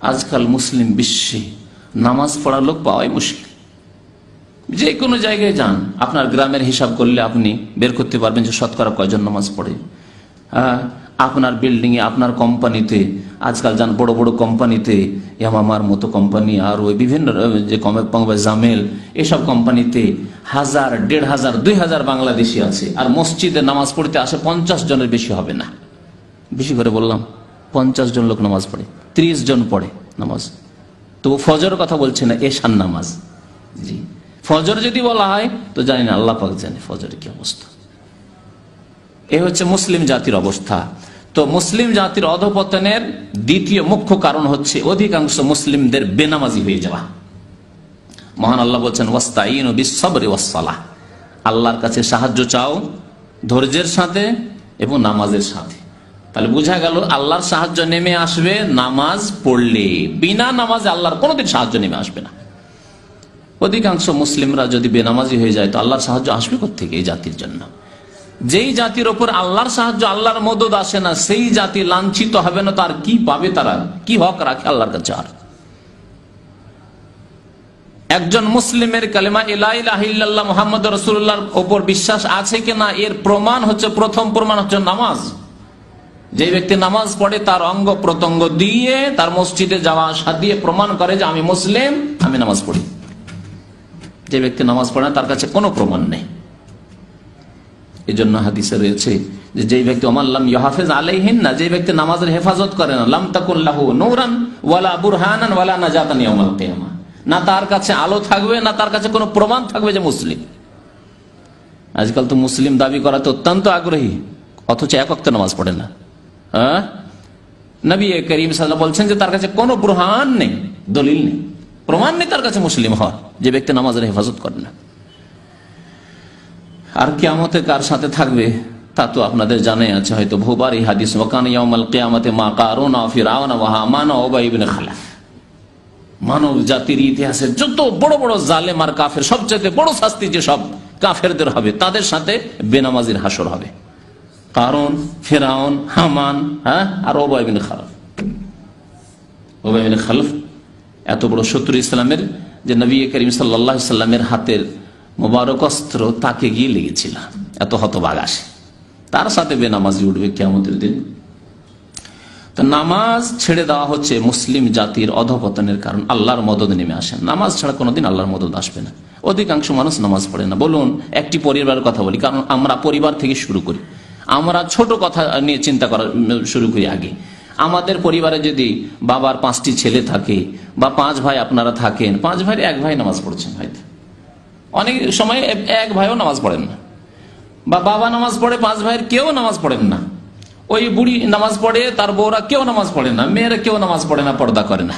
আজকাল মুসলিম বিশ্বে নামাজ পড়ার লোক পাওয়াই মুশকিল। যে কোনো জায়গায় যান, আপনার গ্রামের হিসাব করলে আপনি বের করতে পারবেন যে শতকরা কয়জন নামাজ পড়ে। আপনার বিল্ডিংয়ে, আপনার কোম্পানিতে, আজকাল যান বড় বড় কোম্পানিতে, ইয়ামামার মতো কোম্পানি, আর ওই বিভিন্ন যে জামেল, এসব কোম্পানিতে 1000, 1500, 2000 বাংলাদেশি আছে, আর মসজিদে নামাজ পড়তে আসে 50 জনের বেশি হবে না। বেশি করে বললাম, 50 জন লোক নামাজ পড়ে, 30 জন পড়ে নামাজ। তো ফজর কথা বলছে না, এশার নামাজ। জি, ফজর যদি বলা হয় তো জানি না, আল্লাহ পাক জানে ফজরের কি অবস্থা। এ হচ্ছে মুসলিম জাতির অবস্থা। তো মুসলিম জাতির অধঃপতনের দ্বিতীয় মুখ্য কারণ হচ্ছে অধিকাংশ মুসলিমদের বেনামাজি হয়ে যাওয়া। মহান আল্লাহ বলছেন, ওয়াস্তাইনু বিস-সাবরি ওয়াস-সালাহ, আল্লাহর কাছে সাহায্য চাও ধৈর্যের সাথে এবং নামাজের সাথে। তাহলে বোঝা গেল আল্লাহর সাহায্য নেমে আসবে নামাজ পড়লে, বিনা নামাজে আল্লাহর কোনোদিন সাহায্য নেমে আসবে না। অধিকাংশ মুসলিমরা যদি বেনামাজি হয়ে যায় তো আল্লাহর সাহায্য আসবে কোত্থেকে এই জাতির জন্য? যেই জাতির ওপর আল্লাহর সাহায্য, আল্লাহর মদদ আসে না, সেই জাতি লাঞ্ছিত হবে না। তার কি পাবে? তারা কি হক রাখে আল্লাহর কাছে? আর একজন মুসলিমের কালেমা লা ইলাহা ইল্লাল্লাহ মুহাম্মাদুর রাসূলুল্লাহর ওপর বিশ্বাস আছে কিনা, এর প্রমাণ হচ্ছে, প্রথম প্রমাণ হচ্ছে নামাজ। যে ব্যক্তি নামাজ পড়ে তার অঙ্গ প্রত্যঙ্গ দিয়ে, তার মসজিদে যাওয়া আসা দিয়ে প্রমাণ করে যে আমি মুসলিম, আমি নামাজ পড়ি। যে ব্যক্তি নামাজ পড়ে না তার কাছে কোনো প্রমাণ নেই। এই জন্য হাদিসে রয়েছে যে যেই ব্যক্তি ওমাল্লাম ইউহাফিজ আলাইহিন্না, যে ব্যক্তি নামাজের হেফাজত করে না, লাম তাকুন লাহু নূরান ওয়ালা বুরহানান ওয়ালা নাজাতান ইয়াউমাল কিয়ামা, না তার কাছে আলো থাকবে, না তার কাছে কোনো প্রমাণ থাকবে যে মুসলিম। আজকাল তো মুসলিম দাবি করাতে অত্যন্ত আগ্রহী, অথচ এক ওয়াক্ত নামাজ পড়ে না। নবী করিম সাল্লাল্লাহু আলাইহি ওয়াসাল্লাম বলছেন যে তার কাছে কোনো বুরহান নেই, দলিল নেই, প্রমাণ নেই তার কাছে মুসলিম হওয়ার, যে ব্যক্তি নামাজের হেফাজত করে না। আর কিয়ামতে কার সাথে থাকবে তা তো আপনাদের জানাই আছে হয়তো বহুবার এই হাদিস, ওয়াকানা ইয়াউমাল কিয়ামাতি মা কারুন ওয়া ফিরআউন ওয়া হামান ওয়া উবাই ইবনে খালাফ। মানব জাতির ইতিহাসে যত বড় বড় জালেম আর কাফের, সবচেয়ে বড় শাস্তি যে সব কাফেরদের হবে, তাদের সাথে বেনামাজির হাসর হবে। কারুন, ফিরআউন, হামান, আর উবাই ইবনে খালাফ। উবাই ইবনে খালাফ এত বড় শত্রু ইসলামের, যে নবী করিম সাল্লাল্লাহু আলাইহি ওয়াসাল্লামের হাতের মোবারক অস্ত্র তাকে গিয়ে লেগেছিল। এত হতভাগা আসে, তার সাথে বেনামাজি উঠবে কিয়ামতের দিন। তো নামাজ ছেড়ে দেওয়া হচ্ছে মুসলিম জাতির অধঃপতনের কারণ। আল্লাহর মদদ নেমে আসেন, নামাজ ছাড়া কোনোদিন আল্লাহর মদদ আসবে না। অধিকাংশ মানুষ নামাজ পড়ে না। বলুন, একটি পরিবারের কথা বলি, কারণ আমরা পরিবার থেকে শুরু করি, আমরা ছোট কথা নিয়ে চিন্তা করা শুরু করি আগে। আমাদের পরিবারে যদি বাবার 5টি ছেলে থাকে বা 5 ভাই আপনারা থাকেন, 5 ভাইয়ের 1 ভাই নামাজ পড়ছেন, হয়তো অনেক সময় 1 ভাইও নামাজ পড়েন না, বা বাবা নামাজ পড়ে, 5 ভাইয়ের কেউ নামাজ পড়েন না। ওই বুড়ি নামাজ পড়ে, তার বউরা কেউ নামাজ পড়ে না, মেয়েরা কেউ নামাজ পড়ে না, পর্দা করে না।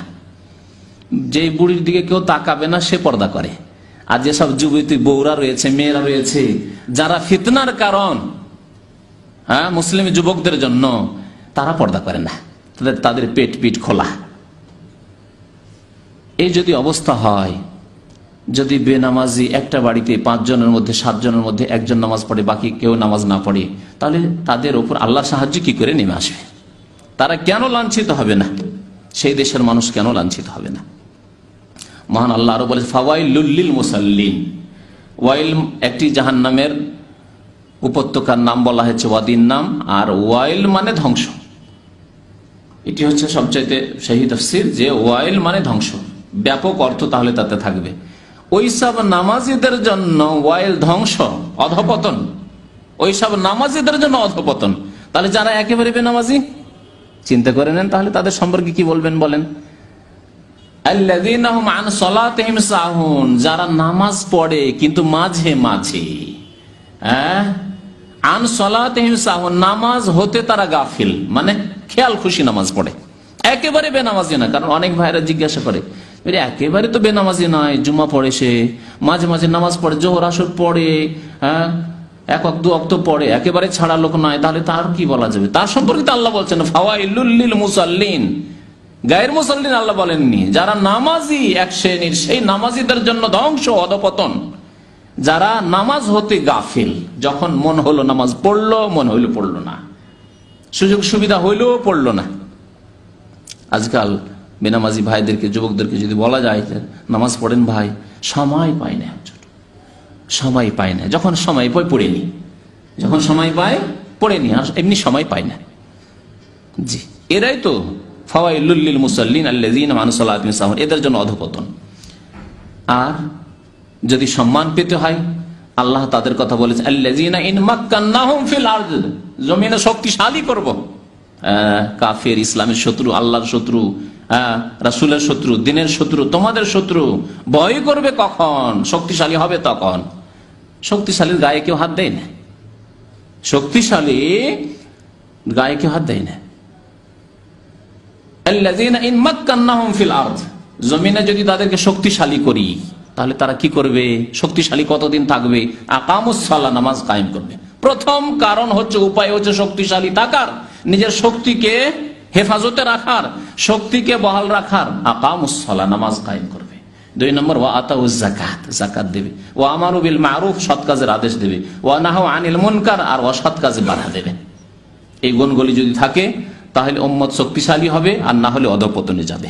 যে বুড়ির দিকে কেউ তাকাবে না সে পর্দা করে। আর যেসব যুবতী বউরা রয়েছে, মেয়েরা রয়েছে, যারা ফিতনার কারণ মুসলিম যুবকদের জন্য, তারা পর্দা করে না, তাদের পেট পিট খোলা। এই যদি অবস্থা হয়, যদি বেনামাজি একটা বাড়িতে 5 জনের মধ্যে 7 জনের মধ্যে 1 জন নামাজ পড়ে, বাকি কেউ নামাজ না পড়ে, তাহলে তাদের উপর আল্লাহর সাহায্য কি করে নেমে আসবে? তারা কেন লাঞ্ছিত হবে না? সেই দেশের মানুষ কেন লাঞ্ছিত হবে না? মহান আল্লাহ আরো বলে, ফাওয়াইলুল লিল মুসাল্লিন। ওয়াইল একটি জাহান্নামের উপত্যকার নাম বলা হয়েছে, ওয়াদির নাম। আর ওয়াইল মানে ধ্বংস। এটি হচ্ছে সবচাইতে সহি তাফসীর, যে ওয়াইল মানে ধ্বংস, ব্যাপক অর্থ তাহলে তাতে থাকবে। ওইসব নামাজিদের জন্য ওয়াইল ধ্বংস, অধঃপতন, ওইসব নামাজিদের জন্য অধঃপতন। তাহলে যারা একেবারে বেনামাজি, চিন্তা করে নেন তাহলে তাদের সম্পর্কে কি বলবেন বলেন? আল্লাযীনা হুম আন সালাতিহিম সাহুন, যারা নামাজ পড়ে কিন্তু মাঝে মাঝে, আন সালাতিহিম সাহুন, নামাজ হতে তারা গাফিল, মানে খেয়াল খুশি নামাজ পড়ে, একেবারে বেনামাজি না। কারণ অনেক ভাইরা জিজ্ঞাসা করে, একেবারে তো বেনামাজি নয়, জুমা পড়ে, সে মাঝে মাঝে নামাজ পড়ে, জোহর আসর পড়ে, 1 ওয়াক্ত 2 ওয়াক্ত পড়ে, একেবারে ছাড়া লোক নয়, তাহলে তার কি বলা যাবে? তার সম্পর্কে তো আল্লাহ বলছেন ফাওয়াইলুল লিল মুসাল্লিন, গায়ের মুসাল্লিন আল্লাহ বলেননি। যারা নামাজি এক শ্রেণীর, সেই নামাজিদের জন্য ধ্বংস, অধঃপতন। যারা নামাজ হতে গাফিল, যখন মন হলো নামাজ পড়লো, মন হইলো পড়লো না, সুযোগ সুবিধা হইলেও পড়লো না। আজকাল বেনামাজি ভাইদেরকে, যুবকদেরকে যদি বলা যায় যে নামাজ পড়েন ভাই, সময় পায় না, সময় পায় না, যখন সময় পায় পড়েনি, যখন সময় পায় পড়েনি, আর এমনি সময় পায় না। জি, এরাই তো ফাওয়াইলুল লিল মুসাল্লিন আল্লাযীনা আন সালাতিহিম সাহুন, এদের জন্য অধঃপতন। আর যদি সম্মান পেতে হয়, আল্লাহ তাদের কথা বলেছে আল্লাযীনা ইন মাক্কান্নাহুম ফিল আরদ, জমিনে শক্তিশালী করব। কাফের, ইসলামের শত্রু, আল্লাহর শত্রু, রাসূলের শত্রু, দ্বীনের শত্রু, তোমাদের শত্রু ভয় করবে কখন? শক্তিশালী হবে তখন। শক্তিশালীর গায়ে কেউ হাত দেয় না, শক্তিশালী গায়ে কেউ হাত দেয় না। আল্লাযীনা ইন মাক্কান্নাহুম ফিল আরদ, জমিনে যদি তাদেরকে শক্তিশালী করি তাহলে তারা কি করবে? শক্তিশালী কতদিন থাকবে? আকামুস সালাহ, নামাজ কায়েম করবে। প্রথম কারণ হচ্ছে, উপায় হচ্ছে শক্তিশালী থাকার, নিজের শক্তিকে হেফাজতে রাখার, শক্তিকে বহাল রাখার। আকামুস সালাহ, নামাজ কায়েম করবে। 2 নম্বর, ওয়া আতাউজ যাকাত, যাকাত দেবে। ওয়া আমারু বিল মারুফ, সৎ কাজের আদেশ দেবে। ওয়া নাহাউ আনিল মুনকার, আর অসৎ কাজে বাধা দেবে। এই গুণগুলি যদি থাকে তাহলে উম্মত শক্তিশালী হবে, আর না হলে অধঃপতনে যাবে।